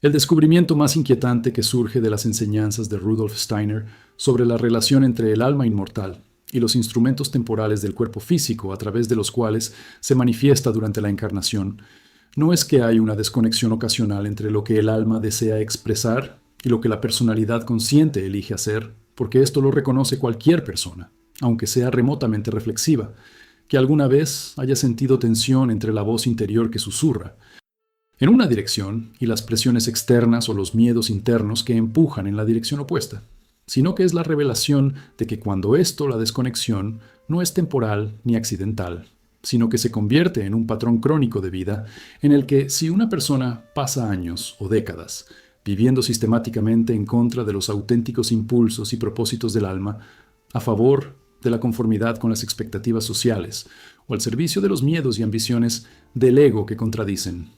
El descubrimiento más inquietante que surge de las enseñanzas de Rudolf Steiner sobre la relación entre el alma inmortal y los instrumentos temporales del cuerpo físico a través de los cuales se manifiesta durante la encarnación, no es que hay una desconexión ocasional entre lo que el alma desea expresar y lo que la personalidad consciente elige hacer, porque esto lo reconoce cualquier persona, aunque sea remotamente reflexiva, que alguna vez haya sentido tensión entre la voz interior que susurra en una dirección y las presiones externas o los miedos internos que empujan en la dirección opuesta, sino que es la revelación de que cuando la desconexión, no es temporal ni accidental, sino que se convierte en un patrón crónico de vida en el que si una persona pasa años o décadas viviendo sistemáticamente en contra de los auténticos impulsos y propósitos del alma, a favor de la conformidad con las expectativas sociales o al servicio de los miedos y ambiciones del ego que contradicen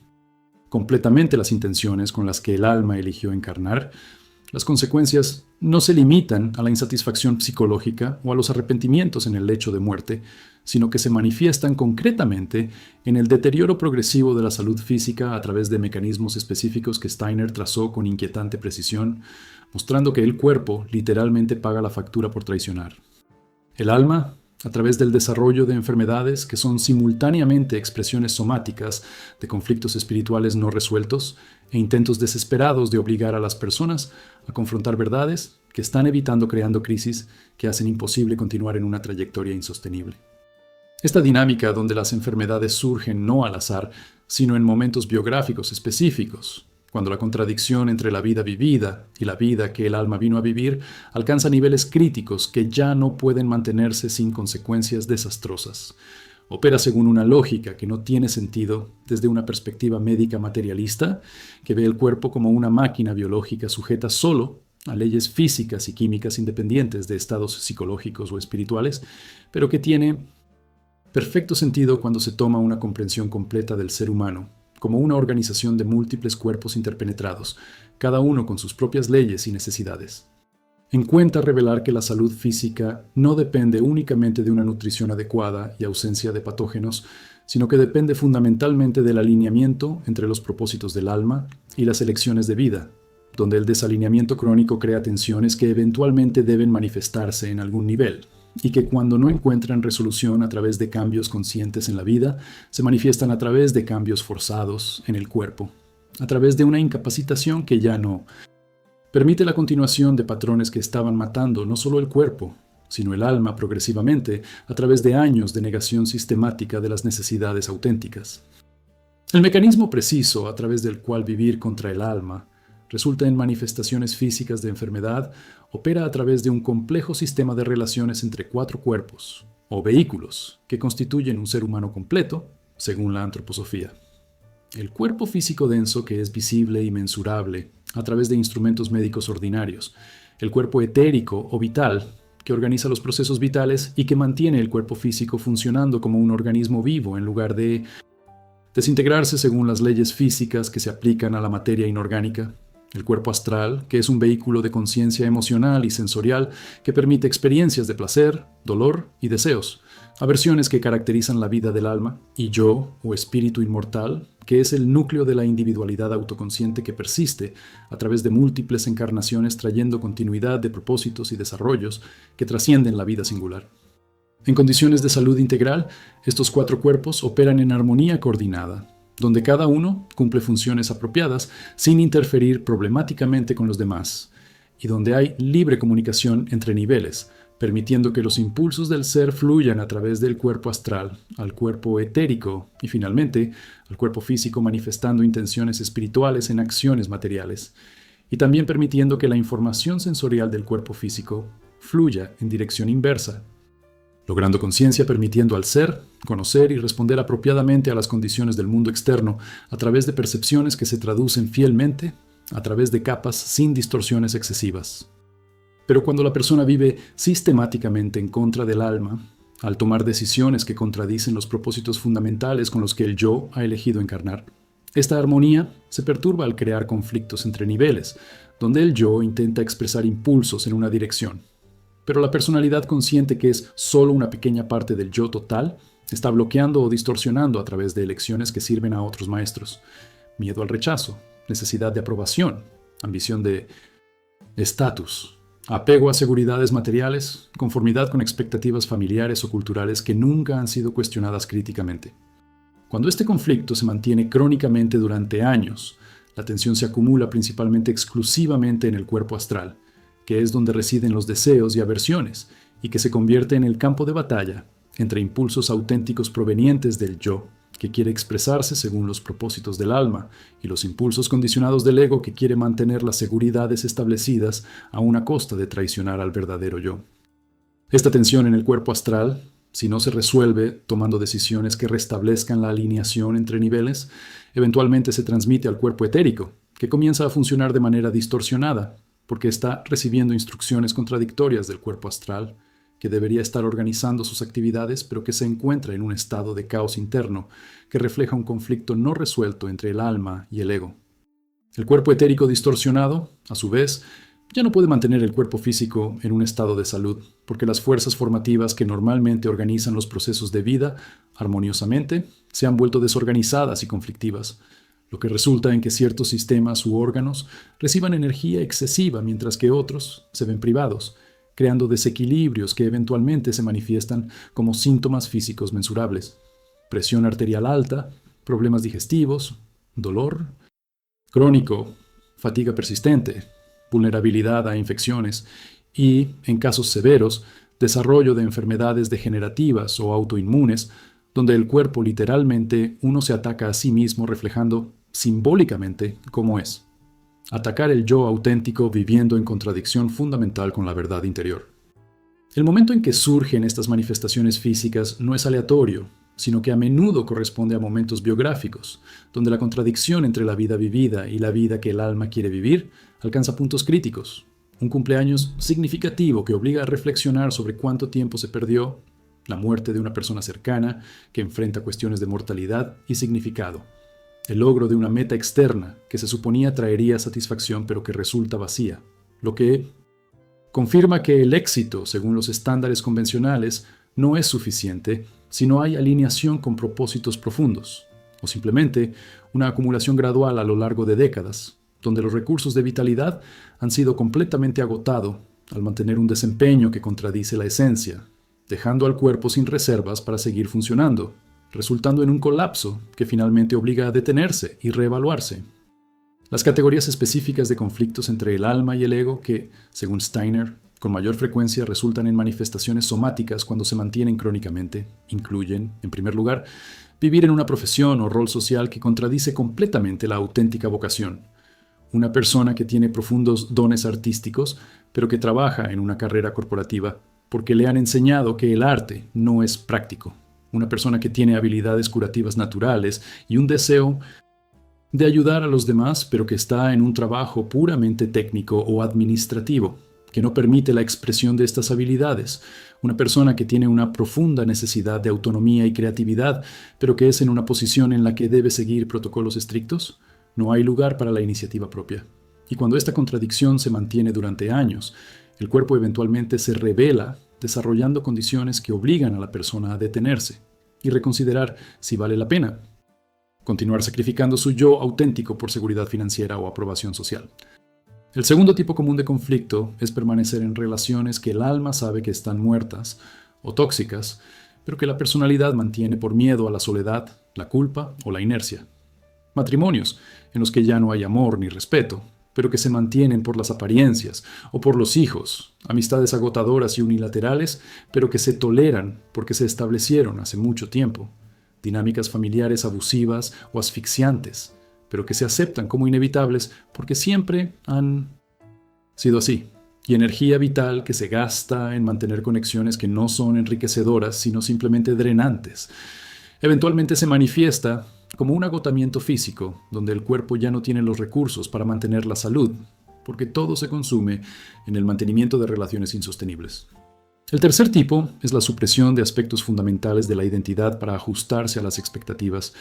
completamente las intenciones con las que el alma eligió encarnar, las consecuencias no se limitan a la insatisfacción psicológica o a los arrepentimientos en el lecho de muerte, sino que se manifiestan concretamente en el deterioro progresivo de la salud física a través de mecanismos específicos que Steiner trazó con inquietante precisión, mostrando que el cuerpo literalmente paga la factura por traicionar. El alma, a través del desarrollo de enfermedades que son simultáneamente expresiones somáticas de conflictos espirituales no resueltos e intentos desesperados de obligar a las personas a confrontar verdades que están evitando creando crisis que hacen imposible continuar en una trayectoria insostenible. Esta dinámica donde las enfermedades surgen no al azar, sino en momentos biográficos específicos, cuando la contradicción entre la vida vivida y la vida que el alma vino a vivir alcanza niveles críticos que ya no pueden mantenerse sin consecuencias desastrosas. Opera según una lógica que no tiene sentido desde una perspectiva médica materialista, que ve el cuerpo como una máquina biológica sujeta solo a leyes físicas y químicas independientes de estados psicológicos o espirituales, pero que tiene perfecto sentido cuando se toma una comprensión completa del ser humano como una organización de múltiples cuerpos interpenetrados, cada uno con sus propias leyes y necesidades. Encuentra revelar que la salud física no depende únicamente de una nutrición adecuada y ausencia de patógenos, sino que depende fundamentalmente del alineamiento entre los propósitos del alma y las elecciones de vida, donde el desalineamiento crónico crea tensiones que eventualmente deben manifestarse en algún nivel, y que cuando no encuentran resolución a través de cambios conscientes en la vida, se manifiestan a través de cambios forzados en el cuerpo, a través de una incapacitación que ya no permite la continuación de patrones que estaban matando no solo el cuerpo, sino el alma progresivamente a través de años de negación sistemática de las necesidades auténticas. El mecanismo preciso a través del cual vivir contra el alma resulta en manifestaciones físicas de enfermedad, opera a través de un complejo sistema de relaciones entre cuatro cuerpos, o vehículos, que constituyen un ser humano completo, según la antroposofía. El cuerpo físico denso que es visible y mensurable a través de instrumentos médicos ordinarios, el cuerpo etérico o vital, que organiza los procesos vitales y que mantiene el cuerpo físico funcionando como un organismo vivo en lugar de desintegrarse según las leyes físicas que se aplican a la materia inorgánica. El cuerpo astral, que es un vehículo de conciencia emocional y sensorial que permite experiencias de placer, dolor y deseos, aversiones que caracterizan la vida del alma, y yo, o espíritu inmortal, que es el núcleo de la individualidad autoconsciente que persiste a través de múltiples encarnaciones trayendo continuidad de propósitos y desarrollos que trascienden la vida singular. En condiciones de salud integral, estos cuatro cuerpos operan en armonía coordinada, donde cada uno cumple funciones apropiadas sin interferir problemáticamente con los demás, y donde hay libre comunicación entre niveles, permitiendo que los impulsos del ser fluyan a través del cuerpo astral, al cuerpo etérico y finalmente al cuerpo físico manifestando intenciones espirituales en acciones materiales, y también permitiendo que la información sensorial del cuerpo físico fluya en dirección inversa, logrando conciencia permitiendo al ser conocer y responder apropiadamente a las condiciones del mundo externo a través de percepciones que se traducen fielmente a través de capas sin distorsiones excesivas. Pero cuando la persona vive sistemáticamente en contra del alma, al tomar decisiones que contradicen los propósitos fundamentales con los que el yo ha elegido encarnar, esta armonía se perturba al crear conflictos entre niveles, donde el yo intenta expresar impulsos en una dirección. Pero la personalidad consciente, que es solo una pequeña parte del yo total, está bloqueando o distorsionando a través de elecciones que sirven a otros maestros. Miedo al rechazo, necesidad de aprobación, ambición de estatus, apego a seguridades materiales, conformidad con expectativas familiares o culturales que nunca han sido cuestionadas críticamente. Cuando este conflicto se mantiene crónicamente durante años, la tensión se acumula principalmente exclusivamente en el cuerpo astral, que es donde residen los deseos y aversiones, y que se convierte en el campo de batalla entre impulsos auténticos provenientes del yo, que quiere expresarse según los propósitos del alma, y los impulsos condicionados del ego, que quiere mantener las seguridades establecidas a una costa de traicionar al verdadero yo. Esta tensión en el cuerpo astral, si no se resuelve tomando decisiones que restablezcan la alineación entre niveles, eventualmente se transmite al cuerpo etérico, que comienza a funcionar de manera distorsionada, porque está recibiendo instrucciones contradictorias del cuerpo astral, que debería estar organizando sus actividades, pero que se encuentra en un estado de caos interno que refleja un conflicto no resuelto entre el alma y el ego. El cuerpo etérico distorsionado, a su vez, ya no puede mantener el cuerpo físico en un estado de salud, porque las fuerzas formativas que normalmente organizan los procesos de vida armoniosamente se han vuelto desorganizadas y conflictivas, lo que resulta en que ciertos sistemas u órganos reciban energía excesiva mientras que otros se ven privados, creando desequilibrios que eventualmente se manifiestan como síntomas físicos mensurables: presión arterial alta, problemas digestivos, dolor crónico, fatiga persistente, vulnerabilidad a infecciones y, en casos severos, desarrollo de enfermedades degenerativas o autoinmunes, donde el cuerpo literalmente uno se ataca a sí mismo, reflejando simbólicamente cómo es. Atacar el yo auténtico viviendo en contradicción fundamental con la verdad interior. El momento en que surgen estas manifestaciones físicas no es aleatorio, sino que a menudo corresponde a momentos biográficos, donde la contradicción entre la vida vivida y la vida que el alma quiere vivir alcanza puntos críticos. Un cumpleaños significativo que obliga a reflexionar sobre cuánto tiempo se perdió, la muerte de una persona cercana que enfrenta cuestiones de mortalidad y significado, el logro de una meta externa que se suponía traería satisfacción pero que resulta vacía, lo que confirma que el éxito, según los estándares convencionales, no es suficiente si no hay alineación con propósitos profundos, o simplemente una acumulación gradual a lo largo de décadas, donde los recursos de vitalidad han sido completamente agotados al mantener un desempeño que contradice la esencia, dejando al cuerpo sin reservas para seguir funcionando, resultando en un colapso que finalmente obliga a detenerse y reevaluarse. Las categorías específicas de conflictos entre el alma y el ego que, según Steiner, con mayor frecuencia resultan en manifestaciones somáticas cuando se mantienen crónicamente, incluyen, en primer lugar, vivir en una profesión o rol social que contradice completamente la auténtica vocación. Una persona que tiene profundos dones artísticos, pero que trabaja en una carrera corporativa porque le han enseñado que el arte no es práctico. Una persona que tiene habilidades curativas naturales y un deseo de ayudar a los demás, pero que está en un trabajo puramente técnico o administrativo, que no permite la expresión de estas habilidades. Una persona que tiene una profunda necesidad de autonomía y creatividad, pero que es en una posición en la que debe seguir protocolos estrictos. No hay lugar para la iniciativa propia. Y cuando esta contradicción se mantiene durante años, el cuerpo eventualmente se revela, desarrollando condiciones que obligan a la persona a detenerse y reconsiderar si vale la pena continuar sacrificando su yo auténtico por seguridad financiera o aprobación social. El segundo tipo común de conflicto es permanecer en relaciones que el alma sabe que están muertas o tóxicas, pero que la personalidad mantiene por miedo a la soledad, la culpa o la inercia. Matrimonios en los que ya no hay amor ni respeto, pero que se mantienen por las apariencias o por los hijos. Amistades agotadoras y unilaterales, pero que se toleran porque se establecieron hace mucho tiempo. Dinámicas familiares abusivas o asfixiantes, pero que se aceptan como inevitables porque siempre han sido así. Y energía vital que se gasta en mantener conexiones que no son enriquecedoras, sino simplemente drenantes. Eventualmente se manifiesta como un agotamiento físico, donde el cuerpo ya no tiene los recursos para mantener la salud, porque todo se consume en el mantenimiento de relaciones insostenibles. El tercer tipo es la supresión de aspectos fundamentales de la identidad para ajustarse a las expectativas.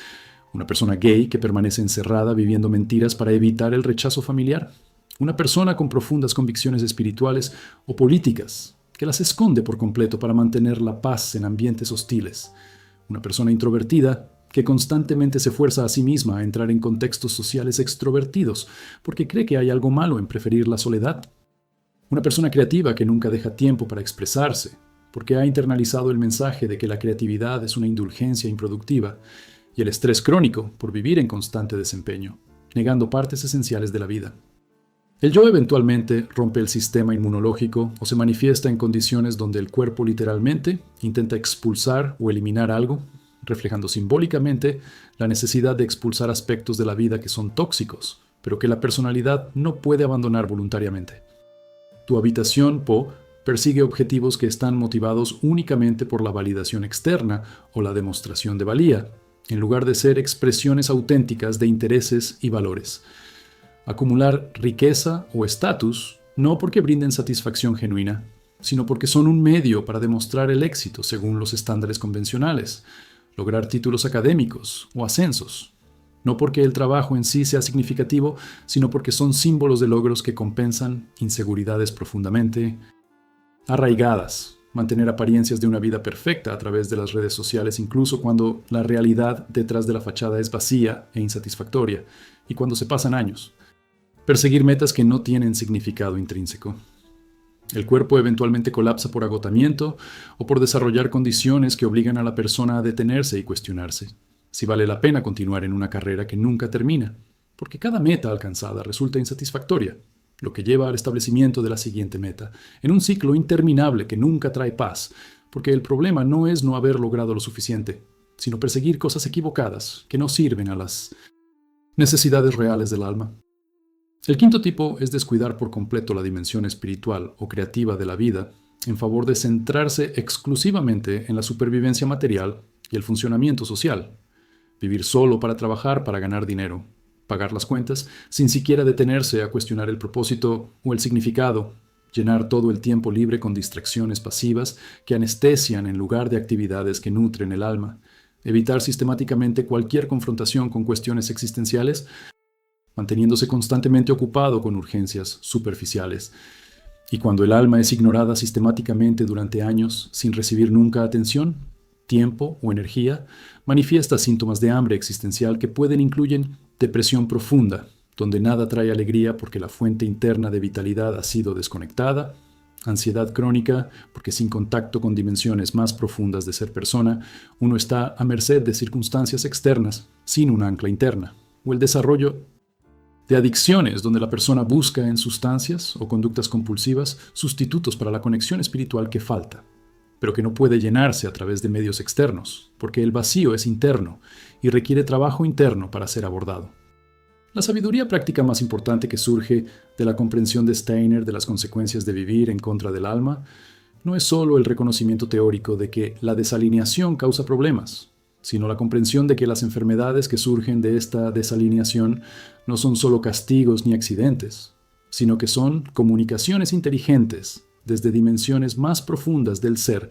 Una persona gay que permanece encerrada viviendo mentiras para evitar el rechazo familiar. Una persona con profundas convicciones espirituales o políticas que las esconde por completo para mantener la paz en ambientes hostiles. Una persona introvertida que constantemente se fuerza a sí misma a entrar en contextos sociales extrovertidos, porque cree que hay algo malo en preferir la soledad. Una persona creativa que nunca deja tiempo para expresarse, porque ha internalizado el mensaje de que la creatividad es una indulgencia improductiva, y el estrés crónico por vivir en constante desempeño, negando partes esenciales de la vida. El yo eventualmente rompe el sistema inmunológico o se manifiesta en condiciones donde el cuerpo literalmente intenta expulsar o eliminar algo, reflejando simbólicamente la necesidad de expulsar aspectos de la vida que son tóxicos, pero que la personalidad no puede abandonar voluntariamente. Tu habitación, Po, persigue objetivos que están motivados únicamente por la validación externa o la demostración de valía, en lugar de ser expresiones auténticas de intereses y valores. Acumular riqueza o estatus no porque brinden satisfacción genuina, sino porque son un medio para demostrar el éxito según los estándares convencionales, lograr títulos académicos o ascensos. No porque el trabajo en sí sea significativo, sino porque son símbolos de logros que compensan inseguridades profundamente arraigadas. Mantener apariencias de una vida perfecta a través de las redes sociales, incluso cuando la realidad detrás de la fachada es vacía e insatisfactoria, y cuando se pasan años. Perseguir metas que no tienen significado intrínseco. El cuerpo eventualmente colapsa por agotamiento o por desarrollar condiciones que obligan a la persona a detenerse y cuestionarse si vale la pena continuar en una carrera que nunca termina, porque cada meta alcanzada resulta insatisfactoria, lo que lleva al establecimiento de la siguiente meta, en un ciclo interminable que nunca trae paz, porque el problema no es no haber logrado lo suficiente, sino perseguir cosas equivocadas que no sirven a las necesidades reales del alma. El quinto tipo es descuidar por completo la dimensión espiritual o creativa de la vida en favor de centrarse exclusivamente en la supervivencia material y el funcionamiento social. Vivir solo para trabajar para ganar dinero, pagar las cuentas sin siquiera detenerse a cuestionar el propósito o el significado, llenar todo el tiempo libre con distracciones pasivas que anestesian en lugar de actividades que nutren el alma, evitar sistemáticamente cualquier confrontación con cuestiones existenciales, manteniéndose constantemente ocupado con urgencias superficiales. Y cuando el alma es ignorada sistemáticamente durante años sin recibir nunca atención, tiempo o energía, manifiesta síntomas de hambre existencial que pueden incluir depresión profunda, donde nada trae alegría porque la fuente interna de vitalidad ha sido desconectada, ansiedad crónica porque sin contacto con dimensiones más profundas de ser persona, uno está a merced de circunstancias externas, sin un ancla interna, o el desarrollo de adicciones donde la persona busca en sustancias o conductas compulsivas sustitutos para la conexión espiritual que falta, pero que no puede llenarse a través de medios externos, porque el vacío es interno y requiere trabajo interno para ser abordado. La sabiduría práctica más importante que surge de la comprensión de Steiner de las consecuencias de vivir en contra del alma no es solo el reconocimiento teórico de que la desalineación causa problemas, sino la comprensión de que las enfermedades que surgen de esta desalineación no son solo castigos ni accidentes, sino que son comunicaciones inteligentes desde dimensiones más profundas del ser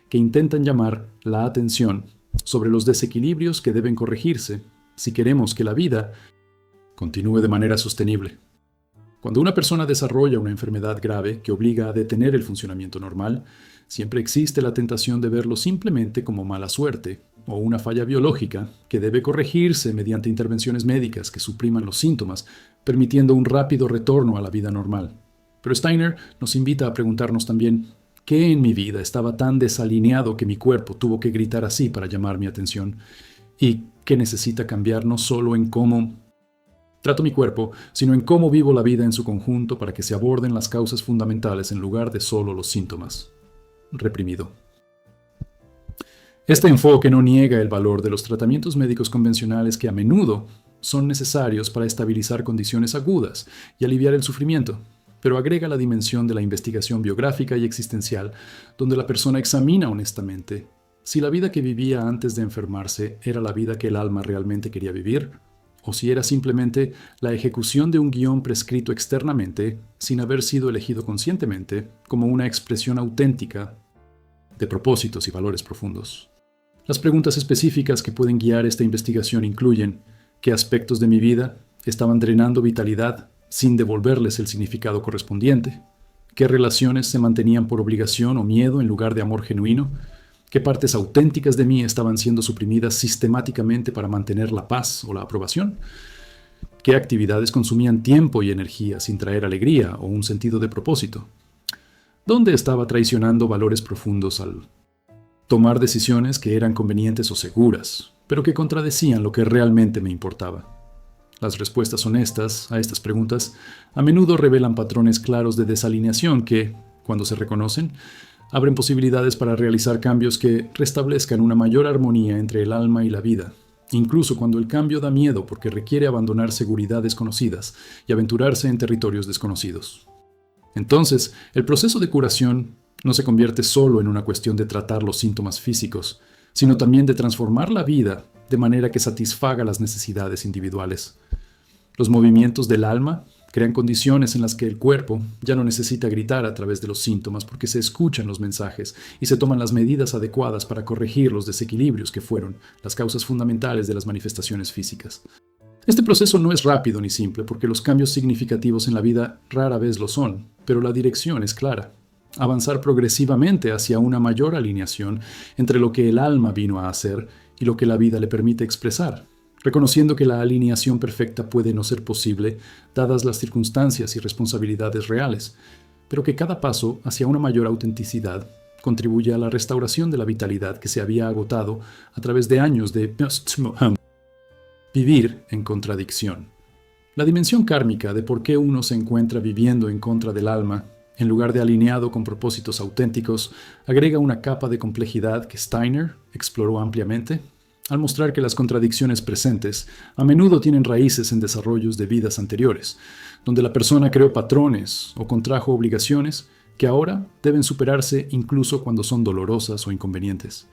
que intentan llamar la atención sobre los desequilibrios que deben corregirse si queremos que la vida continúe de manera sostenible. Cuando una persona desarrolla una enfermedad grave que obliga a detener el funcionamiento normal, siempre existe la tentación de verlo simplemente como mala suerte o una falla biológica que debe corregirse mediante intervenciones médicas que supriman los síntomas, permitiendo un rápido retorno a la vida normal. Pero Steiner nos invita a preguntarnos también, ¿qué en mi vida estaba tan desalineado que mi cuerpo tuvo que gritar así para llamar mi atención? ¿Y qué necesita cambiar no solo en cómo trato mi cuerpo, sino en cómo vivo la vida en su conjunto para que se aborden las causas fundamentales en lugar de solo los síntomas? Reprimido. Este enfoque no niega el valor de los tratamientos médicos convencionales que a menudo son necesarios para estabilizar condiciones agudas y aliviar el sufrimiento, pero agrega la dimensión de la investigación biográfica y existencial, donde la persona examina honestamente si la vida que vivía antes de enfermarse era la vida que el alma realmente quería vivir, o si era simplemente la ejecución de un guión prescrito externamente, sin haber sido elegido conscientemente, como una expresión auténtica de propósitos y valores profundos. Las preguntas específicas que pueden guiar esta investigación incluyen: ¿qué aspectos de mi vida estaban drenando vitalidad sin devolverles el significado correspondiente? ¿Qué relaciones se mantenían por obligación o miedo en lugar de amor genuino? ¿Qué partes auténticas de mí estaban siendo suprimidas sistemáticamente para mantener la paz o la aprobación? ¿Qué actividades consumían tiempo y energía sin traer alegría o un sentido de propósito? ¿Dónde estaba traicionando valores profundos al tomar decisiones que eran convenientes o seguras, pero que contradecían lo que realmente me importaba? Las respuestas honestas a estas preguntas a menudo revelan patrones claros de desalineación que, cuando se reconocen, abren posibilidades para realizar cambios que restablezcan una mayor armonía entre el alma y la vida, incluso cuando el cambio da miedo porque requiere abandonar seguridades conocidas y aventurarse en territorios desconocidos. Entonces, el proceso de curación no se convierte solo en una cuestión de tratar los síntomas físicos, sino también de transformar la vida de manera que satisfaga las necesidades individuales. Los movimientos del alma crean condiciones en las que el cuerpo ya no necesita gritar a través de los síntomas porque se escuchan los mensajes y se toman las medidas adecuadas para corregir los desequilibrios que fueron las causas fundamentales de las manifestaciones físicas. Este proceso no es rápido ni simple porque los cambios significativos en la vida rara vez lo son, pero la dirección es clara. Avanzar progresivamente hacia una mayor alineación entre lo que el alma vino a hacer y lo que la vida le permite expresar, reconociendo que la alineación perfecta puede no ser posible dadas las circunstancias y responsabilidades reales, pero que cada paso hacia una mayor autenticidad contribuye a la restauración de la vitalidad que se había agotado a través de años de vivir en contradicción. La dimensión kármica de por qué uno se encuentra viviendo en contra del alma, en lugar de alineado con propósitos auténticos, agrega una capa de complejidad que Steiner exploró ampliamente, al mostrar que las contradicciones presentes a menudo tienen raíces en desarrollos de vidas anteriores, donde la persona creó patrones o contrajo obligaciones que ahora deben superarse incluso cuando son dolorosas o inconvenientes.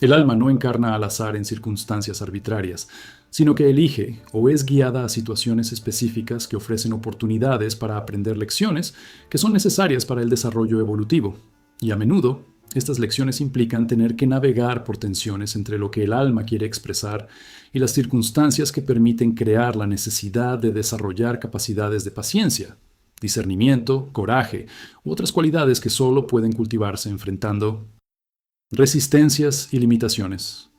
El alma no encarna al azar en circunstancias arbitrarias, sino que elige o es guiada a situaciones específicas que ofrecen oportunidades para aprender lecciones que son necesarias para el desarrollo evolutivo, y a menudo estas lecciones implican tener que navegar por tensiones entre lo que el alma quiere expresar y las circunstancias que permiten crear la necesidad de desarrollar capacidades de paciencia, discernimiento, coraje u otras cualidades que solo pueden cultivarse enfrentando resistencias y limitaciones.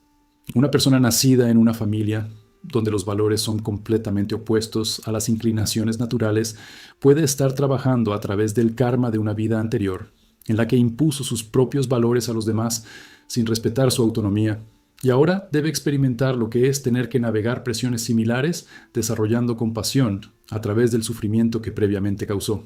Una persona nacida en una familia donde los valores son completamente opuestos a las inclinaciones naturales puede estar trabajando a través del karma de una vida anterior, en la que impuso sus propios valores a los demás sin respetar su autonomía, y ahora debe experimentar lo que es tener que navegar presiones similares desarrollando compasión a través del sufrimiento que previamente causó.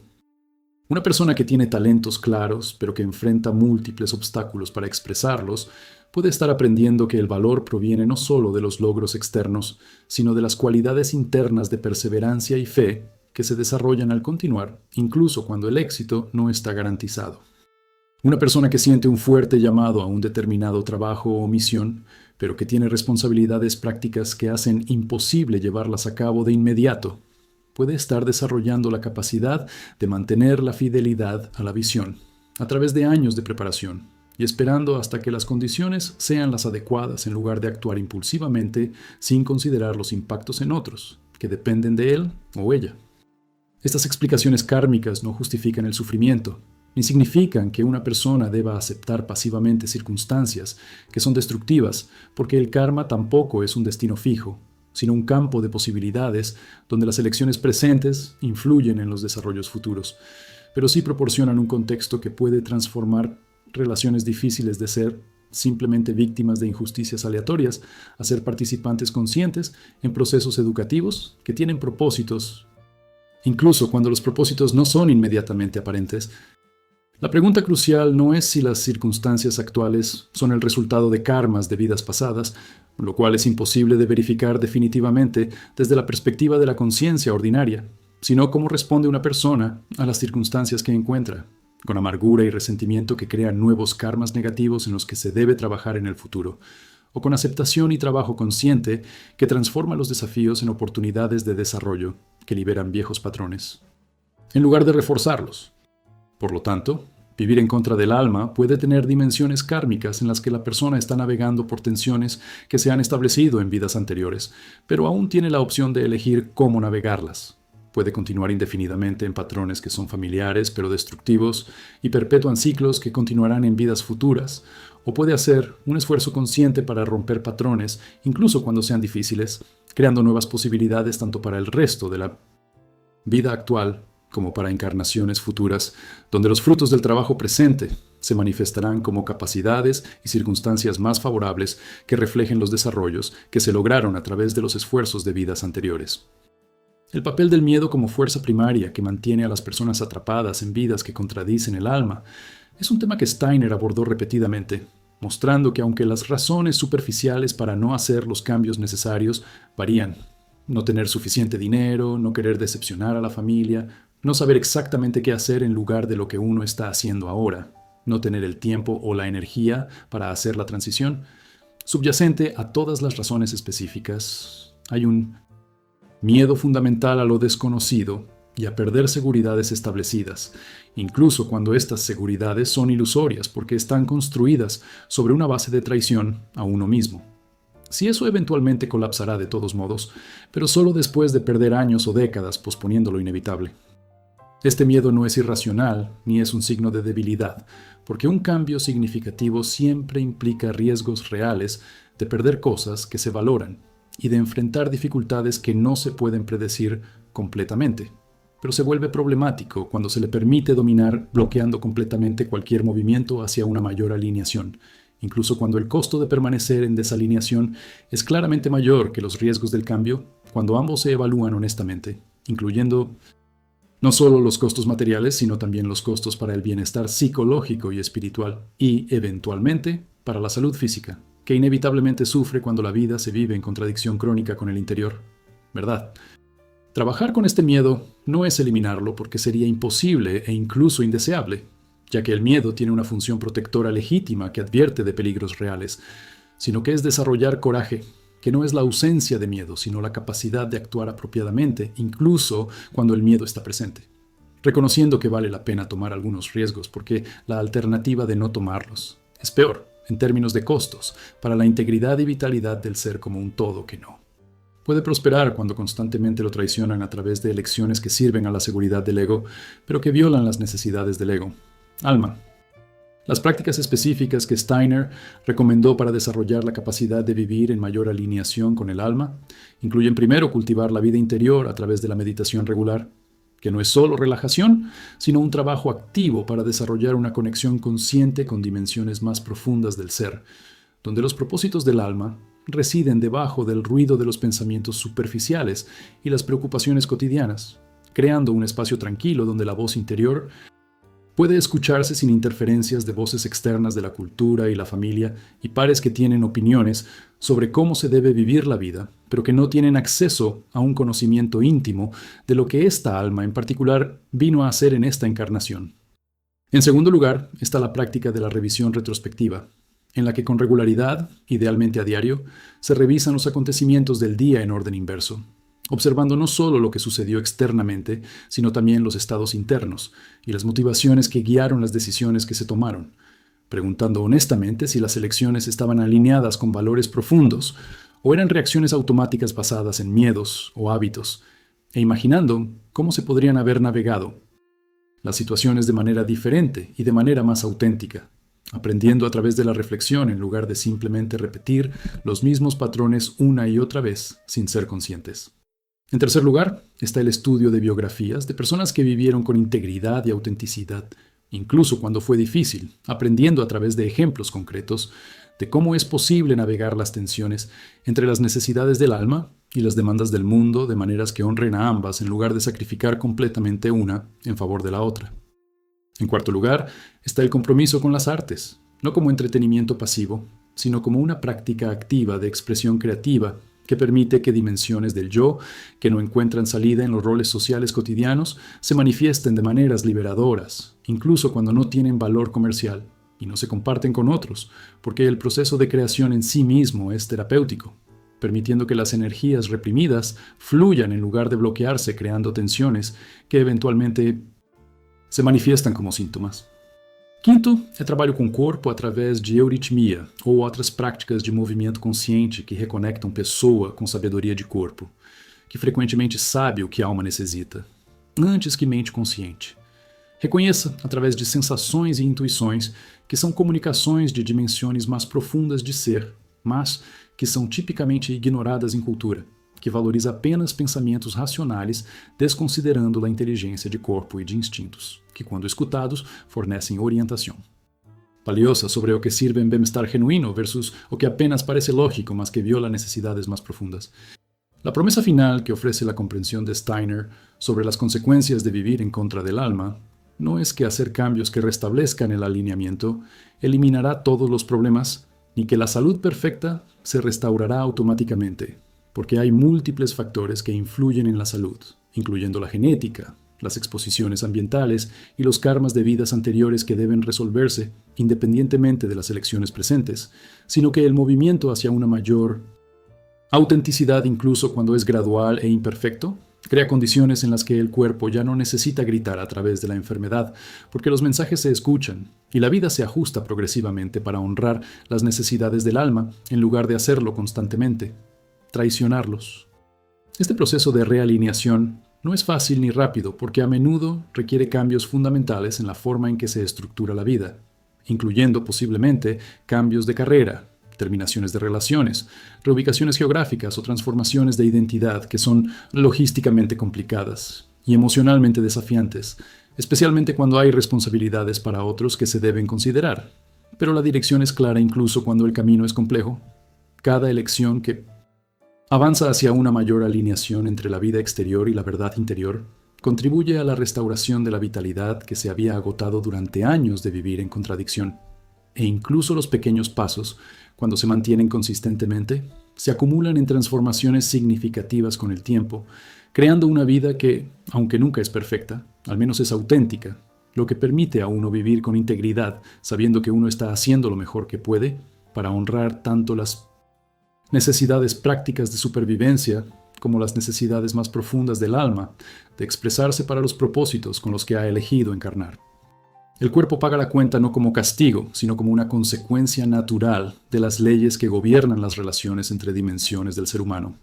Una persona que tiene talentos claros, pero que enfrenta múltiples obstáculos para expresarlos, puede estar aprendiendo que el valor proviene no solo de los logros externos, sino de las cualidades internas de perseverancia y fe que se desarrollan al continuar, incluso cuando el éxito no está garantizado. Una persona que siente un fuerte llamado a un determinado trabajo o misión, pero que tiene responsabilidades prácticas que hacen imposible llevarlas a cabo de inmediato, puede estar desarrollando la capacidad de mantener la fidelidad a la visión a través de años de preparación y esperando hasta que las condiciones sean las adecuadas en lugar de actuar impulsivamente sin considerar los impactos en otros que dependen de él o ella. Estas explicaciones kármicas no justifican el sufrimiento, ni significan que una persona deba aceptar pasivamente circunstancias que son destructivas, porque el karma tampoco es un destino fijo, sino un campo de posibilidades donde las elecciones presentes influyen en los desarrollos futuros, pero sí proporcionan un contexto que puede transformar relaciones difíciles de ser simplemente víctimas de injusticias aleatorias a ser participantes conscientes en procesos educativos que tienen propósitos, incluso cuando los propósitos no son inmediatamente aparentes. La pregunta crucial no es si las circunstancias actuales son el resultado de karmas de vidas pasadas, lo cual es imposible de verificar definitivamente desde la perspectiva de la conciencia ordinaria, sino cómo responde una persona a las circunstancias que encuentra, con amargura y resentimiento que crean nuevos karmas negativos en los que se debe trabajar en el futuro, o con aceptación y trabajo consciente que transforma los desafíos en oportunidades de desarrollo que liberan viejos patrones, en lugar de reforzarlos. Por lo tanto, vivir en contra del alma puede tener dimensiones kármicas en las que la persona está navegando por tensiones que se han establecido en vidas anteriores, pero aún tiene la opción de elegir cómo navegarlas. puede continuar indefinidamente en patrones que son familiares pero destructivos y perpetúan ciclos que continuarán en vidas futuras, o puede hacer un esfuerzo consciente para romper patrones, incluso cuando sean difíciles, creando nuevas posibilidades tanto para el resto de la vida actual como para encarnaciones futuras, donde los frutos del trabajo presente se manifestarán como capacidades y circunstancias más favorables que reflejen los desarrollos que se lograron a través de los esfuerzos de vidas anteriores. El papel del miedo como fuerza primaria que mantiene a las personas atrapadas en vidas que contradicen el alma es un tema que Steiner abordó repetidamente, mostrando que aunque las razones superficiales para no hacer los cambios necesarios varían, no tener suficiente dinero, no querer decepcionar a la familia, no saber exactamente qué hacer en lugar de lo que uno está haciendo ahora, no tener el tiempo o la energía para hacer la transición, subyacente a todas las razones específicas, hay un miedo fundamental a lo desconocido y a perder seguridades establecidas, incluso cuando estas seguridades son ilusorias porque están construidas sobre una base de traición a uno mismo. Si eso eventualmente colapsará de todos modos, pero solo después de perder años o décadas posponiendo lo inevitable. Este miedo no es irracional ni es un signo de debilidad, porque un cambio significativo siempre implica riesgos reales de perder cosas que se valoran y de enfrentar dificultades que no se pueden predecir completamente. Pero se vuelve problemático cuando se le permite dominar bloqueando completamente cualquier movimiento hacia una mayor alineación, incluso cuando el costo de permanecer en desalineación es claramente mayor que los riesgos del cambio, cuando ambos se evalúan honestamente, incluyendo no solo los costos materiales, sino también los costos para el bienestar psicológico y espiritual, y, eventualmente, para la salud física, que inevitablemente sufre cuando la vida se vive en contradicción crónica con el interior. ¿Verdad? Trabajar con este miedo no es eliminarlo porque sería imposible e incluso indeseable, ya que el miedo tiene una función protectora legítima que advierte de peligros reales, sino que es desarrollar coraje, que no es la ausencia de miedo, sino la capacidad de actuar apropiadamente, incluso cuando el miedo está presente, reconociendo que vale la pena tomar algunos riesgos porque la alternativa de no tomarlos es peor, en términos de costos, para la integridad y vitalidad del ser como un todo que no. Puede prosperar cuando constantemente lo traicionan a través de elecciones que sirven a la seguridad del ego, pero que violan las necesidades del ego. Alma. Las prácticas específicas que Steiner recomendó para desarrollar la capacidad de vivir en mayor alineación con el alma incluyen primero cultivar la vida interior a través de la meditación regular, que no es solo relajación, sino un trabajo activo para desarrollar una conexión consciente con dimensiones más profundas del ser, donde los propósitos del alma residen debajo del ruido de los pensamientos superficiales y las preocupaciones cotidianas, creando un espacio tranquilo donde la voz interior puede escucharse sin interferencias de voces externas de la cultura y la familia y pares que tienen opiniones sobre cómo se debe vivir la vida, pero que no tienen acceso a un conocimiento íntimo de lo que esta alma en particular vino a hacer en esta encarnación. En segundo lugar, está la práctica de la revisión retrospectiva, en la que con regularidad, idealmente a diario, se revisan los acontecimientos del día en orden inverso, observando no solo lo que sucedió externamente, sino también los estados internos y las motivaciones que guiaron las decisiones que se tomaron, preguntando honestamente si las elecciones estaban alineadas con valores profundos o eran reacciones automáticas basadas en miedos o hábitos, e imaginando cómo se podrían haber navegado las situaciones de manera diferente y de manera más auténtica, aprendiendo a través de la reflexión en lugar de simplemente repetir los mismos patrones una y otra vez sin ser conscientes. En tercer lugar, está el estudio de biografías de personas que vivieron con integridad y autenticidad, incluso cuando fue difícil, aprendiendo a través de ejemplos concretos de cómo es posible navegar las tensiones entre las necesidades del alma y las demandas del mundo de maneras que honren a ambas en lugar de sacrificar completamente una en favor de la otra. En cuarto lugar, está el compromiso con las artes, no como entretenimiento pasivo, sino como una práctica activa de expresión creativa que permite que dimensiones del yo, que no encuentran salida en los roles sociales cotidianos, se manifiesten de maneras liberadoras, incluso cuando no tienen valor comercial y no se comparten con otros, porque el proceso de creación en sí mismo es terapéutico, permitiendo que las energías reprimidas fluyan en lugar de bloquearse creando tensiones que eventualmente se manifiestam como sintomas. Quinto, é trabalho com o corpo através de euritmia ou outras práticas de movimento consciente que reconectam pessoa com sabedoria de corpo, que frequentemente sabe o que a alma necessita, antes que mente consciente. Reconheça, através de sensações e intuições, que são comunicações de dimensões mais profundas de ser, mas que são tipicamente ignoradas em cultura, que valoriza apenas pensamentos racionais, desconsiderando a inteligência de corpo e de instintos, que, quando escutados, fornecem orientação valiosa sobre o que sirve en bem-estar genuino versus o que apenas parece lógico, mas que viola necesidades más profundas. La promesa final que ofrece la comprensión de Steiner sobre las consecuencias de vivir en contra del alma no es que hacer cambios que restablezcan el alineamiento eliminará todos los problemas, ni que la salud perfecta se restaurará automáticamente, porque hay múltiples factores que influyen en la salud, incluyendo la genética, las exposiciones ambientales y los karmas de vidas anteriores que deben resolverse independientemente de las elecciones presentes, sino que el movimiento hacia una mayor autenticidad, incluso cuando es gradual e imperfecto, crea condiciones en las que el cuerpo ya no necesita gritar a través de la enfermedad, porque los mensajes se escuchan y la vida se ajusta progresivamente para honrar las necesidades del alma en lugar de hacerlo constantemente, traicionarlos. Este proceso de realineación no es fácil ni rápido porque a menudo requiere cambios fundamentales en la forma en que se estructura la vida, incluyendo posiblemente cambios de carrera, terminaciones de relaciones, reubicaciones geográficas o transformaciones de identidad que son logísticamente complicadas y emocionalmente desafiantes, especialmente cuando hay responsabilidades para otros que se deben considerar. Pero la dirección es clara incluso cuando el camino es complejo. Cada elección que avanza hacia una mayor alineación entre la vida exterior y la verdad interior contribuye a la restauración de la vitalidad que se había agotado durante años de vivir en contradicción. E incluso los pequeños pasos, cuando se mantienen consistentemente, se acumulan en transformaciones significativas con el tiempo, creando una vida que, aunque nunca es perfecta, al menos es auténtica, lo que permite a uno vivir con integridad, sabiendo que uno está haciendo lo mejor que puede para honrar tanto las necesidades prácticas de supervivencia como las necesidades más profundas del alma, de expresarse para los propósitos con los que ha elegido encarnar. El cuerpo paga la cuenta no como castigo, sino como una consecuencia natural de las leyes que gobiernan las relaciones entre dimensiones del ser humano,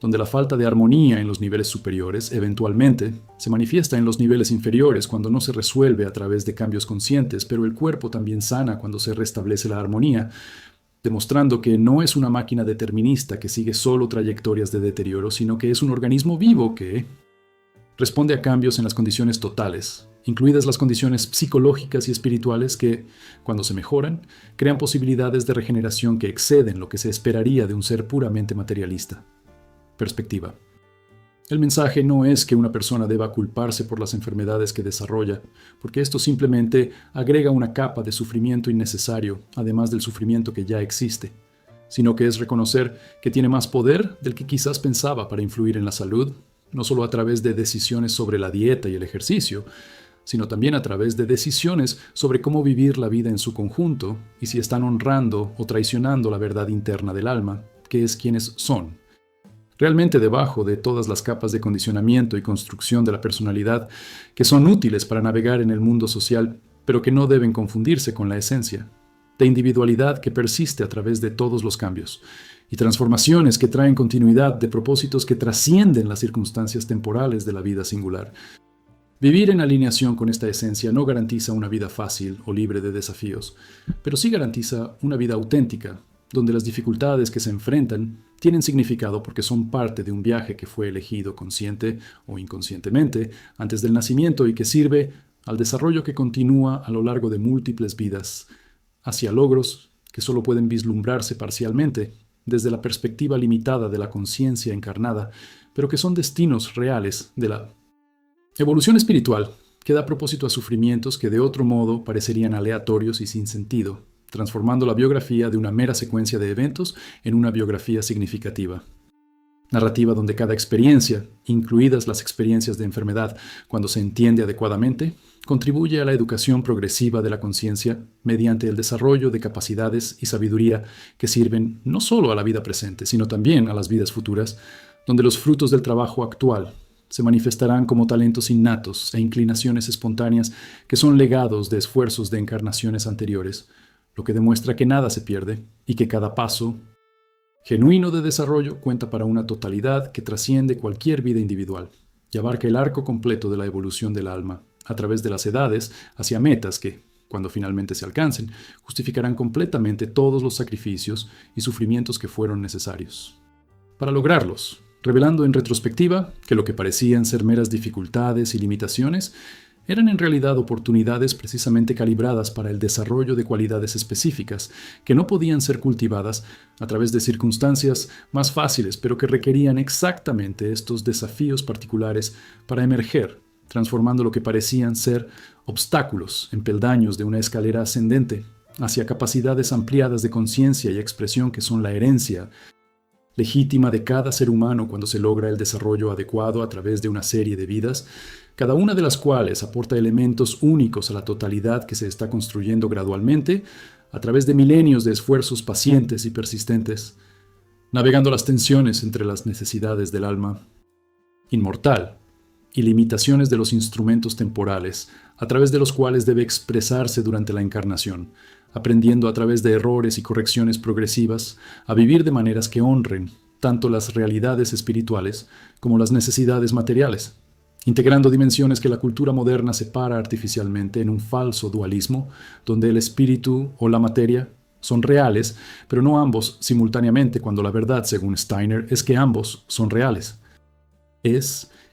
donde la falta de armonía en los niveles superiores eventualmente se manifiesta en los niveles inferiores cuando no se resuelve a través de cambios conscientes, pero el cuerpo también sana cuando se restablece la armonía, demostrando que no es una máquina determinista que sigue solo trayectorias de deterioro, sino que es un organismo vivo que responde a cambios en las condiciones totales, incluidas las condiciones psicológicas y espirituales que, cuando se mejoran, crean posibilidades de regeneración que exceden lo que se esperaría de un ser puramente materialista. Perspectiva. El mensaje no es que una persona deba culparse por las enfermedades que desarrolla, porque esto simplemente agrega una capa de sufrimiento innecesario, además del sufrimiento que ya existe, sino que es reconocer que tiene más poder del que quizás pensaba para influir en la salud, no solo a través de decisiones sobre la dieta y el ejercicio, sino también a través de decisiones sobre cómo vivir la vida en su conjunto y si están honrando o traicionando la verdad interna del alma, que es quienes son. Realmente debajo de todas las capas de condicionamiento y construcción de la personalidad que son útiles para navegar en el mundo social, pero que no deben confundirse con la esencia, de individualidad que persiste a través de todos los cambios, y transformaciones que traen continuidad de propósitos que trascienden las circunstancias temporales de la vida singular. Vivir en alineación con esta esencia no garantiza una vida fácil o libre de desafíos, pero sí garantiza una vida auténtica, donde las dificultades que se enfrentan tienen significado porque son parte de un viaje que fue elegido consciente o inconscientemente antes del nacimiento y que sirve al desarrollo que continúa a lo largo de múltiples vidas, hacia logros que solo pueden vislumbrarse parcialmente desde la perspectiva limitada de la conciencia encarnada, pero que son destinos reales de la evolución espiritual que da propósito a sufrimientos que de otro modo parecerían aleatorios y sin sentido, transformando la biografía de una mera secuencia de eventos en una biografía significativa. Narrativa donde cada experiencia, incluidas las experiencias de enfermedad, cuando se entiende adecuadamente, contribuye a la educación progresiva de la conciencia mediante el desarrollo de capacidades y sabiduría que sirven no solo a la vida presente, sino también a las vidas futuras, donde los frutos del trabajo actual se manifestarán como talentos innatos e inclinaciones espontáneas que son legados de esfuerzos de encarnaciones anteriores, lo que demuestra que nada se pierde y que cada paso genuino de desarrollo cuenta para una totalidad que trasciende cualquier vida individual y abarca el arco completo de la evolución del alma, a través de las edades, hacia metas que, cuando finalmente se alcancen, justificarán completamente todos los sacrificios y sufrimientos que fueron necesarios. Para lograrlos, revelando en retrospectiva que lo que parecían ser meras dificultades y limitaciones eran en realidad oportunidades precisamente calibradas para el desarrollo de cualidades específicas que no podían ser cultivadas a través de circunstancias más fáciles, pero que requerían exactamente estos desafíos particulares para emerger, transformando lo que parecían ser obstáculos en peldaños de una escalera ascendente hacia capacidades ampliadas de conciencia y expresión que son la herencia legítima de cada ser humano cuando se logra el desarrollo adecuado a través de una serie de vidas, cada una de las cuales aporta elementos únicos a la totalidad que se está construyendo gradualmente a través de milenios de esfuerzos pacientes y persistentes, navegando las tensiones entre las necesidades del alma inmortal y limitaciones de los instrumentos temporales a través de los cuales debe expresarse durante la encarnación, aprendiendo a través de errores y correcciones progresivas a vivir de maneras que honren tanto las realidades espirituales como las necesidades materiales, integrando dimensiones que la cultura moderna separa artificialmente en un falso dualismo, donde el espíritu o la materia son reales, pero no ambos simultáneamente, cuando la verdad, según Steiner, es que ambos son reales.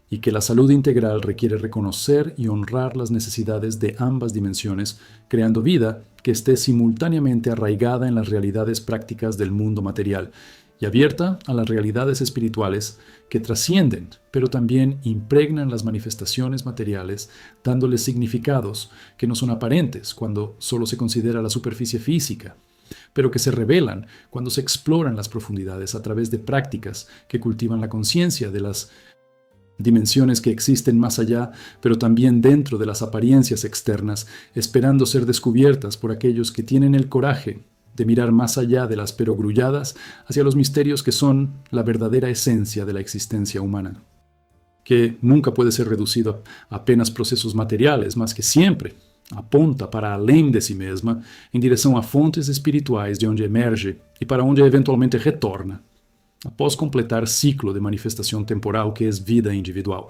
Y que la salud integral requiere reconocer y honrar las necesidades de ambas dimensiones, creando vida que esté simultáneamente arraigada en las realidades prácticas del mundo material y abierta a las realidades espirituales que trascienden, pero también impregnan las manifestaciones materiales, dándoles significados que no son aparentes cuando solo se considera la superficie física, pero que se revelan cuando se exploran las profundidades a través de prácticas que cultivan la conciencia de las dimensiones que existen más allá, pero también dentro de las apariencias externas, esperando ser descubiertas por aquellos que tienen el coraje de mirar más allá de las perogrulladas hacia los misterios que son la verdadera esencia de la existencia humana, que nunca puede ser reducido a apenas procesos materiales, mas que siempre aponta para além de si mesma, em direção a fontes espirituais de onde emerge e para onde eventualmente retorna, após completar ciclo de manifestação temporal que é vida individual,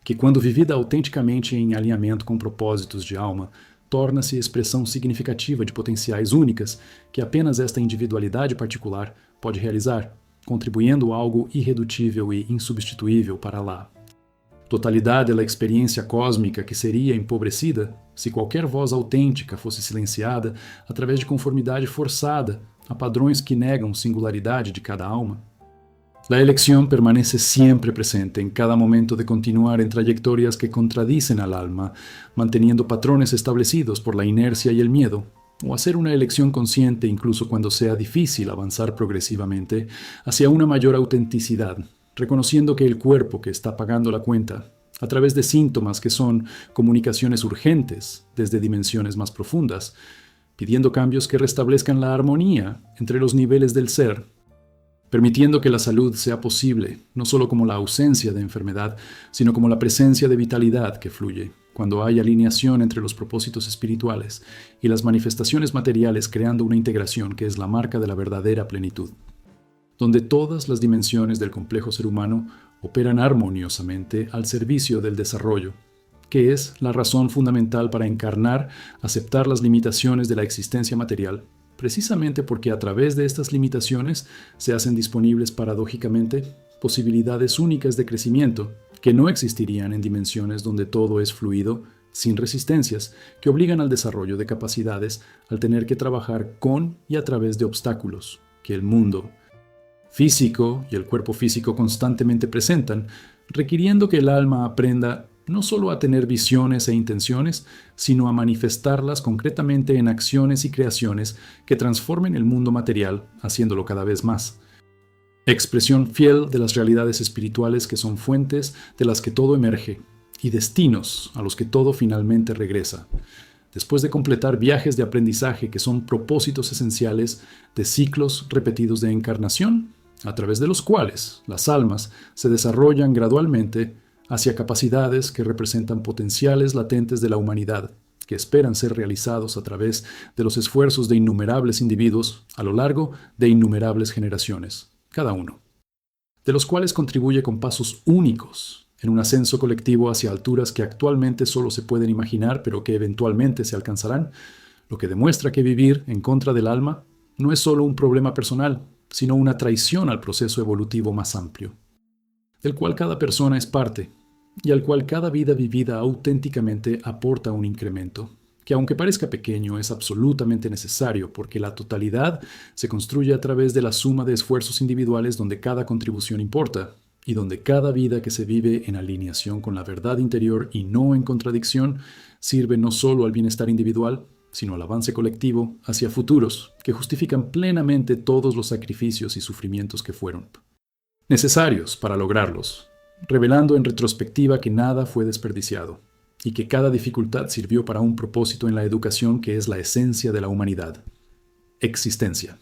que quando vivida autenticamente em alinhamento com propósitos de alma, torna-se expressão significativa de potenciais únicas que apenas esta individualidade particular pode realizar, contribuindo algo irredutível e insubstituível para lá. Totalidade da experiência cósmica que seria empobrecida se qualquer voz autêntica fosse silenciada através de conformidade forçada a padrões que negam singularidade de cada alma. La elección permanece siempre presente en cada momento de continuar en trayectorias que contradicen al alma, manteniendo patrones establecidos por la inercia y el miedo, o hacer una elección consciente incluso cuando sea difícil avanzar progresivamente hacia una mayor autenticidad, reconociendo que el cuerpo que está pagando la cuenta, a través de síntomas que son comunicaciones urgentes desde dimensiones más profundas, pidiendo cambios que restablezcan la armonía entre los niveles del ser, permitiendo que la salud sea posible, no solo como la ausencia de enfermedad, sino como la presencia de vitalidad que fluye, cuando hay alineación entre los propósitos espirituales y las manifestaciones materiales, creando una integración que es la marca de la verdadera plenitud, donde todas las dimensiones del complejo ser humano operan armoniosamente al servicio del desarrollo, que es la razón fundamental para encarnar, aceptar las limitaciones de la existencia material, precisamente porque a través de estas limitaciones se hacen disponibles paradójicamente posibilidades únicas de crecimiento que no existirían en dimensiones donde todo es fluido, sin resistencias, que obligan al desarrollo de capacidades al tener que trabajar con y a través de obstáculos que el mundo físico y el cuerpo físico constantemente presentan, requiriendo que el alma aprenda no solo a tener visiones e intenciones, sino a manifestarlas concretamente en acciones y creaciones que transformen el mundo material, haciéndolo cada vez más. Expresión fiel de las realidades espirituales que son fuentes de las que todo emerge y destinos a los que todo finalmente regresa, después de completar viajes de aprendizaje que son propósitos esenciales de ciclos repetidos de encarnación, a través de los cuales las almas se desarrollan gradualmente hacia capacidades que representan potenciales latentes de la humanidad, que esperan ser realizados a través de los esfuerzos de innumerables individuos a lo largo de innumerables generaciones, cada uno, de los cuales contribuye con pasos únicos en un ascenso colectivo hacia alturas que actualmente solo se pueden imaginar, pero que eventualmente se alcanzarán, lo que demuestra que vivir en contra del alma no es solo un problema personal, sino una traición al proceso evolutivo más amplio, del cual cada persona es parte y al cual cada vida vivida auténticamente aporta un incremento, que aunque parezca pequeño es absolutamente necesario porque la totalidad se construye a través de la suma de esfuerzos individuales donde cada contribución importa y donde cada vida que se vive en alineación con la verdad interior y no en contradicción sirve no solo al bienestar individual, sino al avance colectivo hacia futuros que justifican plenamente todos los sacrificios y sufrimientos que fueron necesarios para lograrlos, revelando en retrospectiva que nada fue desperdiciado y que cada dificultad sirvió para un propósito en la educación que es la esencia de la humanidad: existencia.